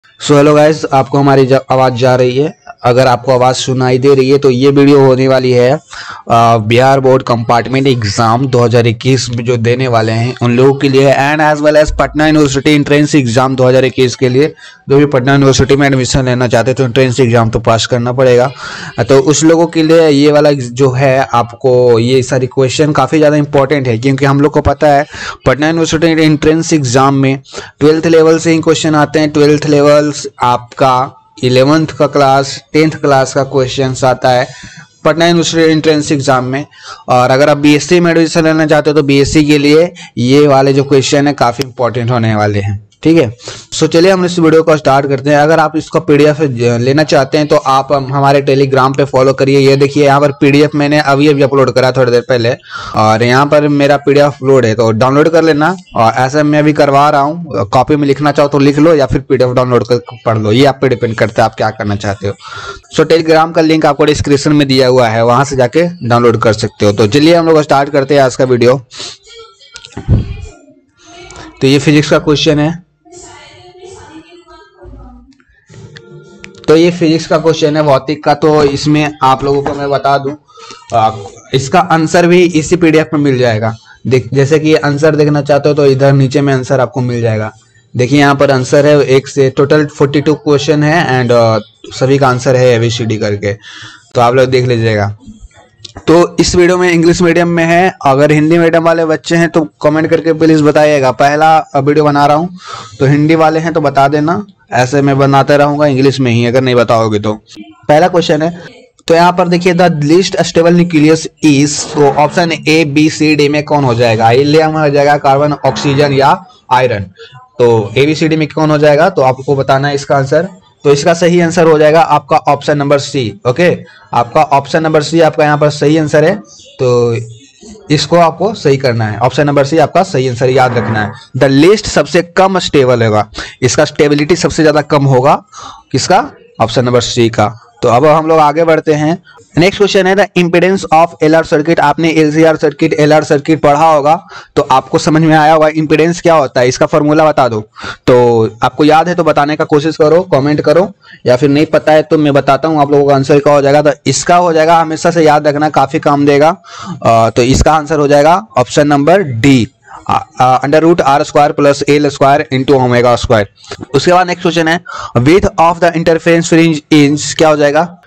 So hello guys, आपको हमारी आवाज़ जा रही है? अगर आपको आवाज़ सुनाई दे रही है तो ये वीडियो होने वाली है बिहार बोर्ड कंपार्टमेंट एग्ज़ाम 2021 में जो देने वाले हैं उन लोगों के लिए, and as well as Patna university entrance exam 2021 के लिए। जो भी पटना यूनिवर्सिटी में एडमिशन लेना चाहते हैं तो एंट्रेंस एग्ज़ाम तो पास करना पड़ेगा। तो उस लोगों के लिए ये वाला जो है, आपको ये सारी क्वेश्चन काफ़ी ज़्यादा इंपॉर्टेंट है, क्योंकि हम लोग को पता है पटना यूनिवर्सिटी एंट्रेंस एग्ज़ाम में 12th लेवल से ही क्वेश्चन आते हैं। 12th लेवल आपका 11th का क्लास 10th क्लास का क्वेश्चन आता है पटना यूनिवर्सिटी एंट्रेंस एग्जाम में। और अगर आप बीएससी में एडमिशन लेना चाहते हो तो बीएससी के लिए ये वाले जो क्वेश्चन है काफ़ी इंपॉर्टेंट होने वाले हैं, ठीक है। सो चलिए हम इस वीडियो को स्टार्ट करते हैं। अगर आप इसका पीडीएफ लेना चाहते हैं तो आप हमारे टेलीग्राम पे फॉलो करिए। ये देखिए यहाँ पर पीडीएफ मैंने अभी अपलोड करा थोड़ी देर पहले, और यहाँ पर मेरा पीडीएफ अपलोड है, तो डाउनलोड कर लेना। और ऐसा मैं अभी करवा रहा हूँ, कॉपी में लिखना चाहो तो लिख लो या फिर पीडीएफ डाउनलोड कर पढ़ लो, ये आप पे डिपेंड करता है आप क्या करना चाहते हो। सो टेलीग्राम का लिंक आपको डिस्क्रिप्शन में दिया हुआ है, वहां से जाके डाउनलोड कर सकते हो। तो चलिए हम लोग स्टार्ट करते हैं आज का वीडियो। तो ये फिजिक्स का क्वेश्चन है, तो ये फिजिक्स का क्वेश्चन है भौतिक का। तो इसमें आप लोगों को मैं बता दूं, इसका आंसर भी इसी पीडीएफ में मिल जाएगा। जैसे कि आंसर देखना चाहते हो तो इधर नीचे में आंसर आपको मिल जाएगा। देखिए यहाँ पर आंसर है, एक से टोटल 42 क्वेश्चन है, एंड सभी का आंसर है ABCD करके, तो आप लोग देख लीजिएगा। तो इस वीडियो में इंग्लिश मीडियम में है। अगर हिंदी मीडियम वाले बच्चे हैं तो कमेंट करके प्लीज बताइएगा। पहला वीडियो बना रहा हूं, तो हिंदी वाले हैं तो बता देना, ऐसे मैं बनाते रहूंगा इंग्लिश में ही अगर नहीं बताओगे तो। पहला क्वेश्चन है, तो यहाँ पर देखिए the least stable nucleus is, तो ऑप्शन ABCD में कौन हो जाएगा? हीलियम हो जाएगा, कार्बन, ऑक्सीजन या आयरन। तो ABCD में कौन हो जाएगा तो आपको बताना है इसका आंसर। तो इसका सही आंसर हो जाएगा आपका ऑप्शन नंबर C। ओके, आपका ऑप्शन नंबर C आपका यहाँ पर सही आंसर है, तो इसको आपको सही करना है। ऑप्शन नंबर C आपका सही आंसर याद रखना है। द लीस्ट सबसे कम स्टेबल होगा, इसका स्टेबिलिटी सबसे ज्यादा कम होगा किसका? ऑप्शन नंबर C का। तो अब हम लोग आगे बढ़ते हैं। नेक्स्ट क्वेश्चन है the impedance of LR circuit. आपने LCR सर्किट LR सर्किट पढ़ा होगा तो आपको समझ में आया होगा इम्पीडेंस क्या होता है, इसका फॉर्मूला बता दो। तो आपको याद है तो बताने का कोशिश करो, कमेंट करो, या फिर नहीं पता है तो मैं बताता हूँ आप लोगों का आंसर क्या हो जाएगा। तो इसका हो जाएगा, हमेशा से याद रखना, काफी काम देगा। तो इसका आंसर हो जाएगा option number D, √R² + L² × ω²। उसके बाद नेक्स्ट क्वेश्चन है width of the interference fringe is, क्या हो जाएगा?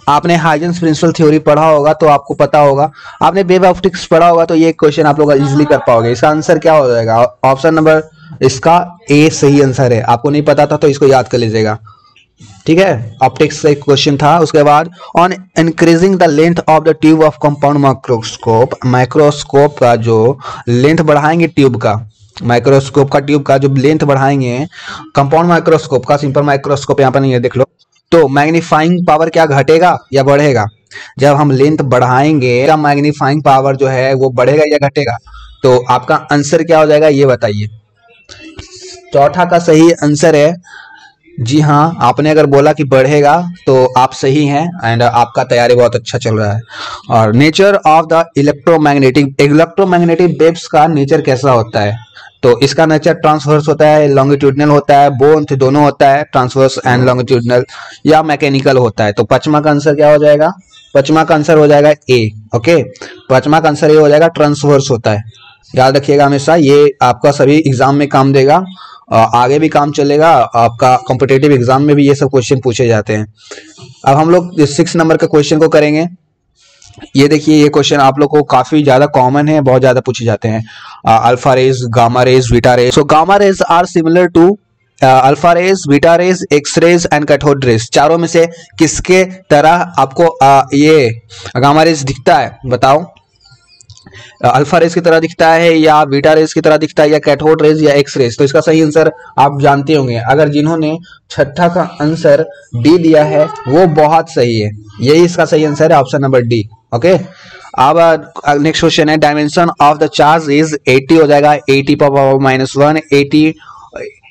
आपने हाइजेंस प्रिंसिपल थ्योरी पढ़ा होगा तो आपको पता होगा, आपने वेव ऑप्टिक्स पढ़ा होगा तो ये क्वेश्चन आप लोग इजीली कर पाओगे। इसका आंसर क्या हो जाएगा? ऑप्शन नंबर इसका A सही आंसर है। आपको नहीं पता था तो इसको याद कर लीजिएगा, ठीक है। ऑप्टिक्स का एक क्वेश्चन था। उसके बाद on increasing the length of the tube of compound microscope, microscope का जो लेंथ बढ़ाएंगे ट्यूब का, माइक्रोस्कोप का ट्यूब का जो लेंथ बढ़ाएंगे, कंपाउंड माइक्रोस्कोप का, सिंपल माइक्रोस्कोप यहाँ पर नहीं है, देख लो। तो मैग्नीफाइंग पावर क्या घटेगा या बढ़ेगा? जब हम लेंथ बढ़ाएंगे क्या मैग्नीफाइंग पावर जो है वो बढ़ेगा या घटेगा? तो आपका आंसर क्या हो जाएगा ये बताइए। चौथा का सही आंसर है जी हाँ, आपने अगर बोला कि बढ़ेगा तो आप सही हैं, एंड आपका तैयारी बहुत अच्छा चल रहा है। और nature of the electromagnetic waves का नेचर कैसा होता है? तो इसका नेचर ट्रांसवर्स होता है, लॉन्गिट्यूडनल होता है, बोथ दोनों होता है, ट्रांसवर्स एंड लॉन्गिट्यूडनल, या मैकेनिकल होता है। तो पांचवा का आंसर क्या हो जाएगा? पांचवा का आंसर हो जाएगा A। ओके, पांचवा का आंसर ये हो जाएगा, ट्रांसवर्स होता है। याद रखिएगा हमेशा, ये आपका सभी एग्जाम में काम देगा, आगे भी काम चलेगा। आपका कॉम्पिटेटिव एग्जाम में भी ये सब क्वेश्चन पूछे जाते हैं। अब हम लोग 6 नंबर के क्वेश्चन को करेंगे। ये देखिए, ये क्वेश्चन आप लोग को काफी ज्यादा कॉमन है, बहुत ज्यादा पूछे जाते हैं। Alpha rays, gamma rays, beta rays. So gamma rays are similar to alpha rays, beta rays, X rays and cathode rays. चारों में से किसके तरह आपको ये गामा रेज दिखता है? बताओ, अल्फा रेज की तरह दिखता है या बीटा रेज की तरह दिखता है या कैथोड रेज या एक्स रेज? तो इसका सही आंसर आप जानते होंगे। अगर जिन्होंने छठा का आंसर D दिया है वो बहुत सही है, यही इसका सही आंसर है, ऑप्शन नंबर D। ओके, अब नेक्स्ट क्वेश्चन है dimension of the charge is 80 हो जाएगा, 80 पावर -1, 80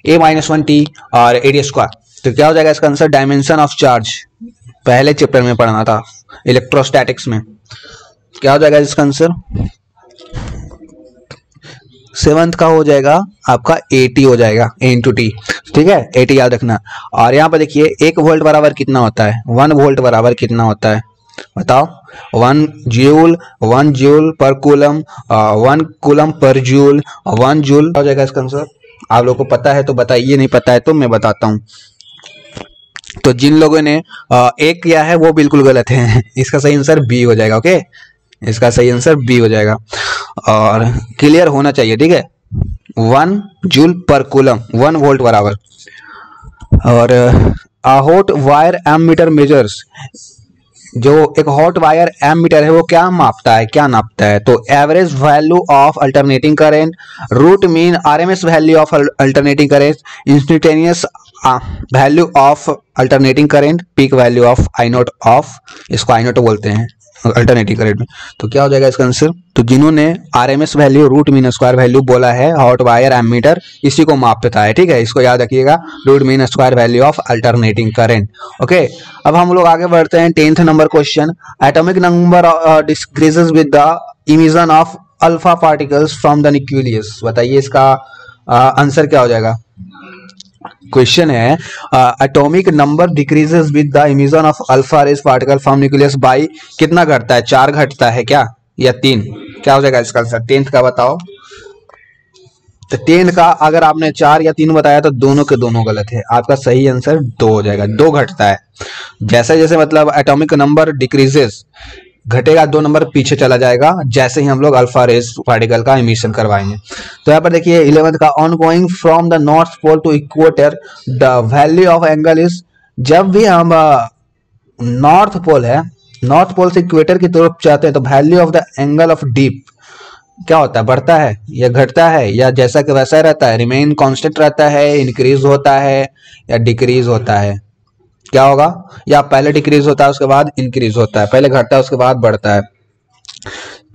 A-1t और AD²। तो क्या हो जाएगा इसका आंसर? डायमेंशन ऑफ चार्ज पहले चैप्टर में पढ़ना था इलेक्ट्रोस्टैटिक्स में। क्या हो जाएगा इसका आंसर? सेवंथ का हो जाएगा आपका 80 हो जाएगा, a इंटू टी, ठीक है, 80 याद रखना। और यहाँ पर देखिए 1 वोल्ट बराबर कितना होता है, 1 वोल्ट बराबर कितना होता है बताओ, 1 जूल पर coulomb, 1 coulomb per joule, 1 joule हो जाएगा इसका आंसर। आप लोगों को पता है तो बताइए, नहीं पता है तो मैं बताता हूँ। तो जिन लोगों ने एक किया है वो बिल्कुल गलत है, इसका सही आंसर बी हो जाएगा। ओके, इसका सही आंसर बी हो जाएगा और क्लियर होना चाहिए, ठीक है। 1 जूल पर कूलम 1 वोल्ट बराबर। और हॉट वायर एमीटर मेजर्स, जो एक हॉट वायर एमीटर है वो क्या मापता है, क्या नापता है, तो average value of alternating current, root mean, RMS value of alternating current, instantaneous value of alternating current, peak value of I naught of, इसको आई नोट बोलते हैं अल्टरनेटिंग करंट में। तो क्या हो जाएगा इसका आंसर, तो जिन्होंने RMS value, root mean square value बोला है, हॉट वायर एमीटर इसी को मापता है, ठीक है, इसको याद रखिएगा, root mean square value of alternating current. Okay, अब हम लोग आगे बढ़ते हैं 10th number question. Atomic number decreases with the emission of alpha particles from the nucleus. बताइए इसका आंसर क्या हो जाएगा। क्वेश्चन है atomic number decreases with the emission of alpha rays particle from nucleus by, कितना घटता है, 4 घटता है क्या या 3, क्या हो जाएगा इसका आंसर। 10th का बताओ। तो 10 का अगर आपने 4 या 3 बताया तो दोनों के दोनों गलत है, आपका सही आंसर 2 हो जाएगा, 2 घटता है। जैसे जैसे मतलब एटॉमिक नंबर डिक्रीजेस घटेगा, 2 नंबर पीछे चला जाएगा जैसे ही हम लोग अल्फा रेस पार्टिकल का इमिशन करवाएंगे। तो यहाँ पर देखिए 11th का, on going from the north pole to equator the value of angle is, जब भी हम नॉर्थ पोल है, नॉर्थ पोल से इक्वेटर की तरफ जाते हैं तो value of the angle of deep क्या होता है, बढ़ता है या घटता है या जैसा कि वैसा रहता है, रिमेन कांस्टेंट रहता है, इंक्रीज होता है या डिक्रीज होता है, क्या होगा, या पहले डिक्रीज होता है उसके बाद इंक्रीज होता है, पहले घटता है उसके बाद बढ़ता है।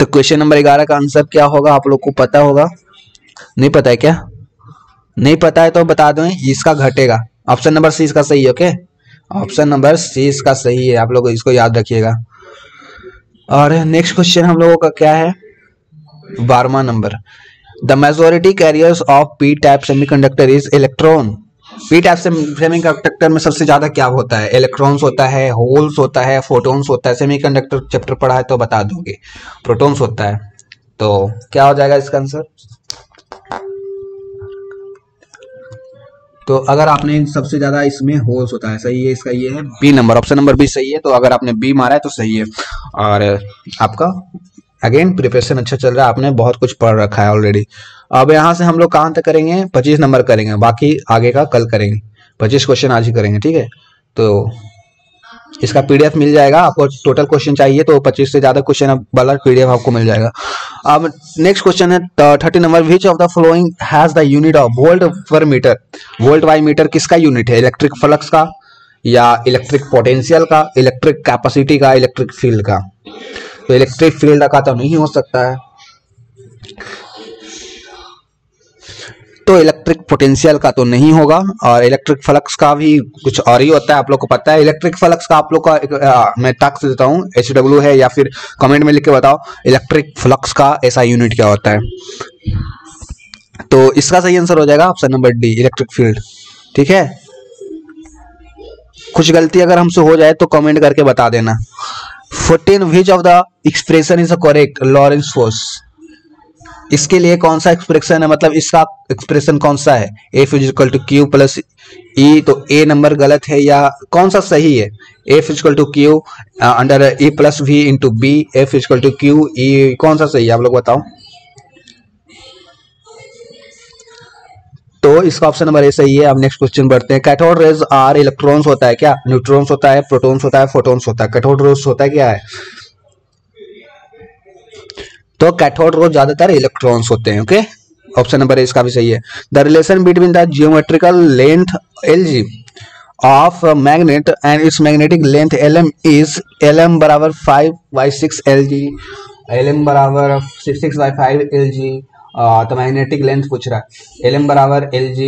तो क्वेश्चन नंबर 11 का आंसर क्या होगा, आप लोग को पता होगा, नहीं पता है क्या, नहीं पता है तो बता दो, इसका घटेगा, ऑप्शन नंबर सी इसका सही है। ओके, ऑप्शन नंबर सी इसका सही है, आप लोग इसको याद रखिएगा। और नेक्स्ट क्वेश्चन हम लोगों का क्या है, 12वां number, the majority carriers of P type semiconductor is electron. P type semiconductor में सबसे ज्यादा क्या होता है, इलेक्ट्रॉन्स होता है, होल्स होता है, फोटॉन्स होता है। सेमीकंडक्टर चैप्टर पढ़ा है तो बता दोगे, प्रोटॉन्स होता है। तो क्या हो जाएगा इसका आंसर। तो अगर आपने सबसे ज्यादा इसमें होल्स होता है, सही है, इसका ये है B number, option number B सही है। तो अगर आपने बी मारा है तो सही है। और आपका अगेन प्रिपरेशन अच्छा चल रहा है, आपने बहुत कुछ पढ़ रखा है ऑलरेडी। अब यहाँ से हम लोग कहाँ तक करेंगे, 25 नंबर करेंगे, बाकी आगे का कल करेंगे। 25 क्वेश्चन आज ही करेंगे, ठीक है। तो इसका पीडीएफ मिल जाएगा आपको, टोटल क्वेश्चन चाहिए तो 25 से ज्यादा क्वेश्चन वाला पीडीएफ आपको मिल जाएगा। अब नेक्स्ट क्वेश्चन है 30 number, which of the following has the unit of volt पर मीटर। वोल्ट बाई मीटर किसका यूनिट है, इलेक्ट्रिक फ्लक्स का या इलेक्ट्रिक पोटेंशियल का, इलेक्ट्रिक कैपेसिटी का, इलेक्ट्रिक फील्ड का। तो इलेक्ट्रिक फील्ड का तो नहीं हो सकता है, तो इलेक्ट्रिक पोटेंशियल का तो नहीं होगा, और इलेक्ट्रिक फ्लक्स का भी कुछ और ही होता है, आप लोग को पता है। इलेक्ट्रिक फ्लक्स का आप लोग का मैं टैक्स देता हूँ, HW है, या फिर कमेंट में लिख के बताओ इलेक्ट्रिक फ्लक्स का ऐसा यूनिट क्या होता है। तो इसका सही आंसर हो जाएगा option number D, electric field, ठीक है। कुछ गलती अगर हमसे हो जाए तो कमेंट करके बता देना। 14 which of the expression is a correct Lawrence force. इसके लिए कौन सा एक्सप्रेशन है, मतलब इसका एक्सप्रेशन कौन सा है, F equal to Q plus E. तो ए नंबर गलत है या कौन सा सही है, F equal to Q under E plus V into B, F equal to Q E, कौन सा सही है आप लोग बताओ। तो इसका ऑप्शन नंबर ए सही है। अब नेक्स्ट क्वेश्चन बढ़ते हैं। कैथोड रेज आर इलेक्ट्रॉन्स होता है क्या, न्यूट्रॉन्स होता है, प्रोटॉन्स होता है, फोटॉन्स होता है। कैथोड रेज होता है क्या है, तो कैथोड रो ज्यादातर इलेक्ट्रॉन्स होते हैं। ओके, ऑप्शन नंबर इसका भी सही है। The relation between the geometrical length Lg of magnet and it's magnetic length Lm is Lm बराबर 5/6 Lg, Lm बराबर 6/5 Lg। तो मैग्नेटिक लेंथ पूछ रहा है, Lm बराबर Lg,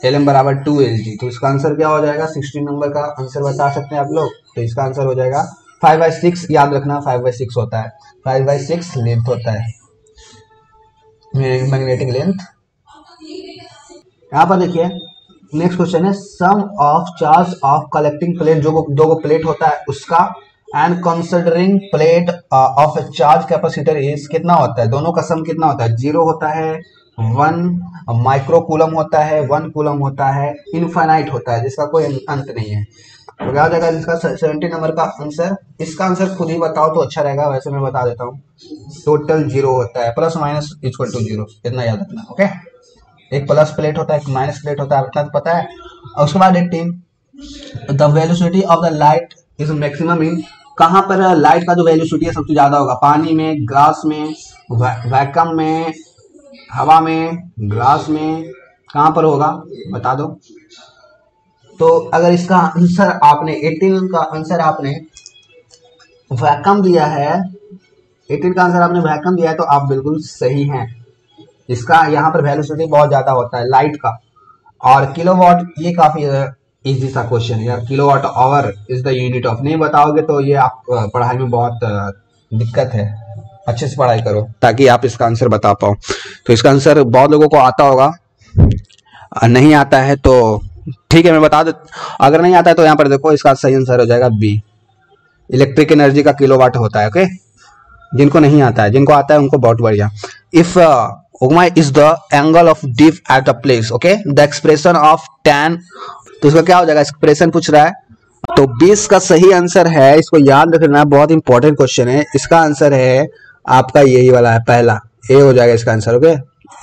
Lm बराबर 2 Lg। तो इसका आंसर क्या हो जाएगा, 16 नंबर का आंसर बता सकते हैं आप लोग। तो इसका आंसर हो जाएगा 5/6, याद रखना 5/6 होता है, 5/6 लेंथ होता है। Magnetic length. यहाँ पर देखिए नेक्स्ट क्वेश्चन है sum of charge of collecting plate, जो दो प्लेट होता है उसका, and considering plate of charge capacitor is, कितना होता है, दोनों का सम कितना होता है, 0 होता है, 1 माइक्रोकूलम होता है, 1 कूलम होता है, इनफाइनाइट होता है जिसका कोई अंत नहीं है। तो क्या हो जाएगा इसका 70 नंबर का आंसर। इसका आंसर खुद ही बताओ तो अच्छा रहेगा, वैसे मैं बता देता हूँ। टोटल 0 होता है, प्लस माइनस इक्वल टू 0, इतना याद रखना। ओके, एक प्लस प्लेट होता है, एक माइनस प्लेट होता है, इतना तो पता है। और उसके बाद 18 the velocity of the light is maximum in, कहाँ पर लाइट का जो वेलोसिटी है सबसे ज्यादा होगा, पानी में, ग्लास में, वैक्यूम में, हवा में, ग्लास में, कहाँ पर होगा बता दो। तो अगर इसका आंसर आपने 18 का आंसर आपने वैक्यूम दिया है, 18 का आंसर आपने वैक्यूम दिया है, तो आप बिल्कुल सही हैं। इसका यहाँ पर वेलोसिटी बहुत ज्यादा होता है लाइट का। और किलोवाट, ये काफी इजी सा क्वेश्चन है यार, kilowatt hour is the unit of, नहीं बताओगे तो ये आप पढ़ाई में बहुत दिक्कत है। अच्छे से पढ़ाई करो ताकि आप इसका आंसर बता पाओ। तो इसका आंसर बहुत लोगों को आता होगा, नहीं आता है तो ठीक है मैं बता देता, अगर नहीं आता है तो यहाँ पर देखो इसका सही आंसर हो जाएगा बी, इलेक्ट्रिक एनर्जी का किलोवाट होता है। ओके, जिनको नहीं आता है, जिनको आता है उनको बहुत बढ़िया। If omega is the angle of dip at the place, okay, the expression of tan, तो इसका क्या हो जाएगा, एक्सप्रेशन पूछ रहा है। तो 20 का सही आंसर है, इसको याद रखना है, बहुत इंपॉर्टेंट क्वेश्चन है। इसका आंसर है आपका यही वाला है, पहला ए हो जाएगा इसका आंसर। ओके,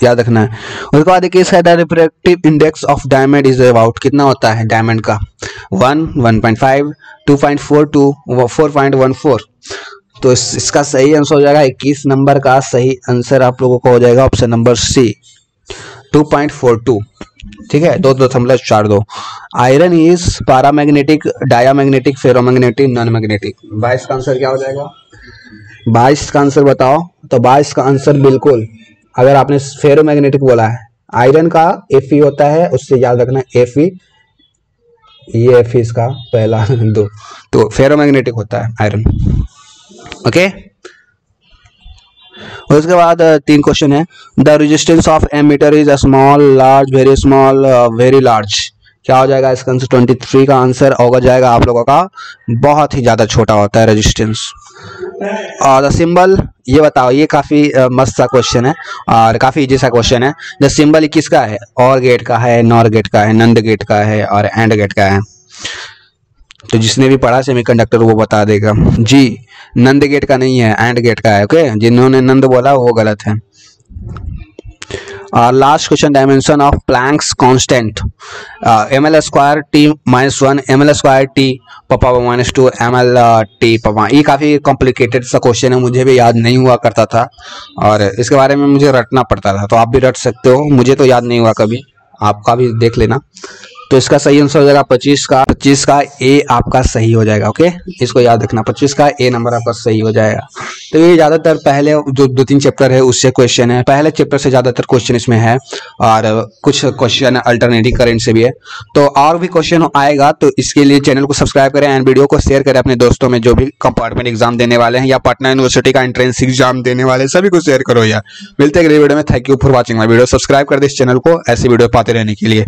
याद रखना है। उसके बाद देखिए इसका refractive index of diamond is about, कितना होता है डायमंड का, 1, 1.5, 2.42, 4.14। तो इसका सही आंसर हो जाएगा 21 नंबर का सही आंसर आप लोगों को हो जाएगा ऑप्शन नंबर सी, 2.42। ठीक है, 2.42। Iron is paramagnetic, diamagnetic, ferromagnetic, non magnetic. 22 का आंसर क्या हो जाएगा, 22 का आंसर बताओ। तो 22 का आंसर बिल्कुल, अगर आपने फेरोमैग्नेटिक बोला है, आयरन का Fe होता है, उससे याद रखना Fe, ये Fe इसका पहला दो, तो फेरोमैग्नेटिक होता है आयरन। ओके, और उसके बाद 3 क्वेश्चन है, the resistance of ammeter is small, large, very small, very large. क्या हो जाएगा इसका आंसर, 23 का आंसर होगा जाएगा आप लोगों का, बहुत ही ज्यादा छोटा होता है रेजिस्टेंस। और द सिंबल, ये बताओ, ये काफी मस्त सा क्वेश्चन है और काफी इजी सा क्वेश्चन है। द सिंबल किसका है, और गेट का है, नॉर गेट का है, नंद गेट का है और एंड गेट का है। तो जिसने भी पढ़ा सेमीकंडक्टर वो बता देगा जी, नंद गेट का नहीं है, एंड गेट का है। ओके, जिन्होंने नंद बोला वो गलत है। और last question, dimension of Planck's constant, ml square t -1, ml square t power -2, ml t power, ये काफी कॉम्प्लिकेटेड सा क्वेश्चन है, मुझे भी याद नहीं हुआ करता था और इसके बारे में मुझे रटना पड़ता था। तो आप भी रट सकते हो, मुझे तो याद नहीं हुआ कभी, आपका भी देख लेना। तो इसका सही आंसर हो जाएगा 25 का ए आपका सही हो जाएगा। ओके, इसको याद रखना, 25 का ए नंबर आपका सही हो जाएगा। तो ये ज्यादातर पहले जो 2-3 चैप्टर है उससे क्वेश्चन है, पहले चैप्टर से ज्यादातर क्वेश्चन इसमें है और कुछ क्वेश्चन अल्टरनेटिव करंट से भी है। तो और भी क्वेश्चन आएगा, तो इसके लिए चैनल को सब्सक्राइब करें एंड वीडियो को शेयर करें अपने दोस्तों में, जो भी कंपार्टमेंट एग्जाम देने वाले हैं या पटना यूनिवर्सिटी का एंट्रेंस एग्जाम देने वाले हैं, सभी को शेयर करो यार। मिलते हैं अगले वीडियो में। Thank you for watching my video. Subscribe कर दे इस चैनल को ऐसे वीडियो पाते रहने के लिए।